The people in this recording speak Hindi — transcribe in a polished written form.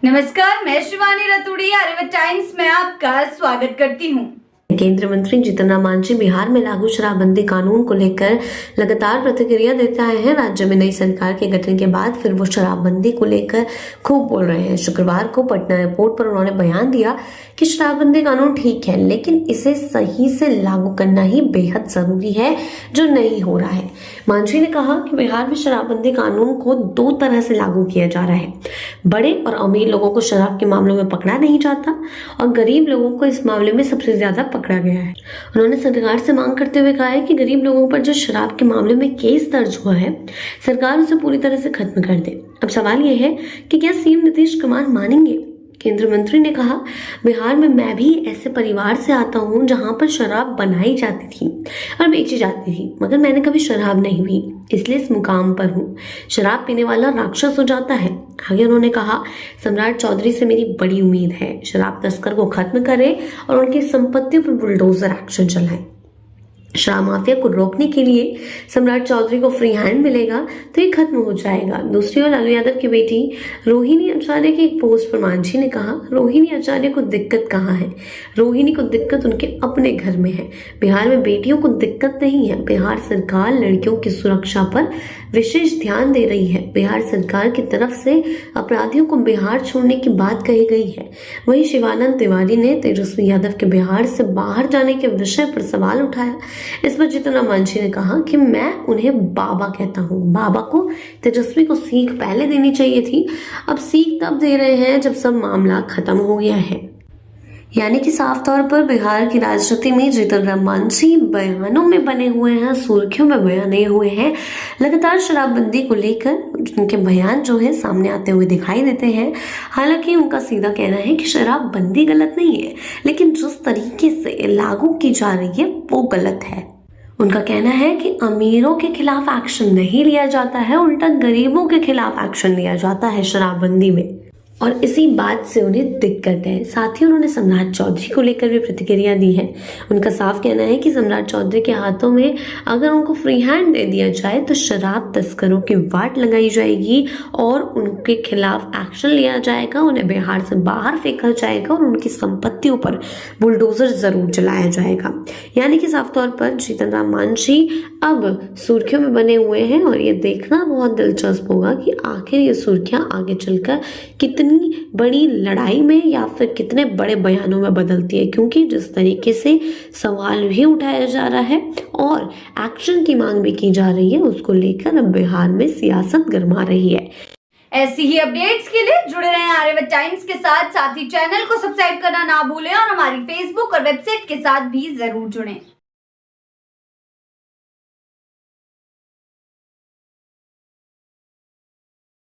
नमस्कार, मैं शिवानी रतूड़ी आर्यव्रत टाइम्स में आपका स्वागत करती हूँ। केंद्रीय मंत्री जीतन राम मांझी बिहार में लागू शराबबंदी कानून को लेकर लगातार प्रतिक्रिया देते आए हैं। राज्य में नई सरकार के गठन के बाद फिर वो शराबबंदी को लेकर खूब बोल रहे हैं। शुक्रवार को पटना एयरपोर्ट पर उन्होंने बयान दिया कि शराबबंदी कानून ठीक है, लेकिन इसे सही से लागू करना ही बेहद जरूरी है, जो नहीं हो रहा है। मांझी ने कहा कि बिहार में शराबबंदी कानून को दो तरह से लागू किया जा रहा है। बड़े और अमीर लोगों को शराब के मामलों में पकड़ा नहीं जाता और गरीब लोगों को इस मामले में सबसे ज्यादा पकड़ा गया है। उन्होंने सरकार से मांग करते हुए कहा है कि गरीब लोगों पर जो शराब के मामले में केस दर्ज हुआ है, सरकार उसे पूरी तरह से खत्म कर दे। अब सवाल यह है कि क्या सीएम नीतीश कुमार मानेंगे? केंद्रीय मंत्री ने कहा, बिहार में मैं भी ऐसे परिवार से आता हूँ जहाँ पर शराब बनाई जाती थी और बेची जाती थी, मगर मैंने कभी शराब नहीं पी, इसलिए इस मुकाम पर हूँ। शराब पीने वाला राक्षस हो जाता है। आगे उन्होंने कहा, सम्राट चौधरी से मेरी बड़ी उम्मीद है, शराब तस्कर को खत्म करे और उनकी संपत्तियों पर बुलडोजर एक्शन चलाए। शराब माफिया को रोकने के लिए सम्राट चौधरी को फ्री हैंड मिलेगा तो ये खत्म हो जाएगा। दूसरी ओर लालू यादव की बेटी रोहिणी आचार्य के एक पोस्ट पर मांझी ने कहा, रोहिणी आचार्य को दिक्कत कहाँ है? रोहिणी को दिक्कत उनके अपने घर में है। बिहार में बेटियों को दिक्कत नहीं है। बिहार सरकार लड़कियों की सुरक्षा पर विशेष ध्यान दे रही है। बिहार सरकार की तरफ से अपराधियों को बिहार छोड़ने की बात कही गई है। वहीं शिवानंद तिवारी ने तेजस्वी यादव के बिहार से बाहर जाने के विषय पर सवाल उठाया। इस पर जीतन राम मांझी ने कहा कि मैं उन्हें बाबा कहता हूँ। बाबा को तेजस्वी को सीख पहले देनी चाहिए थी, अब सीख तब दे रहे हैं जब सब मामला खत्म हो गया है। यानी कि साफ तौर पर बिहार की राजनीति में जीतन राम मांझी बयानों में बने हुए हैं, सुर्खियों में बयाने हुए हैं। लगातार शराबबंदी को लेकर उनके बयान जो है सामने आते हुए दिखाई देते हैं। हालांकि उनका सीधा कहना है कि शराबबंदी गलत नहीं है, लेकिन जिस तरीके से लागू की जा रही है वो गलत है। उनका कहना है कि अमीरों के खिलाफ एक्शन नहीं लिया जाता है, उल्टा गरीबों के खिलाफ एक्शन लिया जाता है शराबबंदी में, और इसी बात से उन्हें दिक्कत है। साथ ही उन्होंने सम्राट चौधरी को लेकर भी प्रतिक्रिया दी है। उनका साफ कहना है कि सम्राट चौधरी के हाथों में अगर उनको फ्री हैंड दे दिया जाए तो शराब तस्करों की वाट लगाई जाएगी और उनके खिलाफ एक्शन लिया जाएगा, उन्हें बिहार से बाहर फेंका जाएगा और उनकी संपत्तियों पर बुलडोजर जरूर चलाया जाएगा। यानी कि साफ तौर पर जीतन राम मांझी अब सुर्खियों में बने हुए हैं और ये देखना बहुत दिलचस्प होगा कि आखिर ये सुर्खियां आगे चलकर कितनी बड़ी लड़ाई में या फिर कितने बड़े बयानों में बदलती है, क्योंकि जिस तरीके से सवाल भी उठाया जा रहा है और एक्शन की मांग भी की जा रही है, उसको लेकर अब बिहार में सियासत गरमा रही है। ऐसी ही अपडेट्स के लिए जुड़े रहें आर्यव्रत टाइम्स के साथ ही चैनल को सब्सक्राइब करना ना भूलें और हमारी फेसबुक और वेबसाइट के साथ भी जरूर जुड़ें।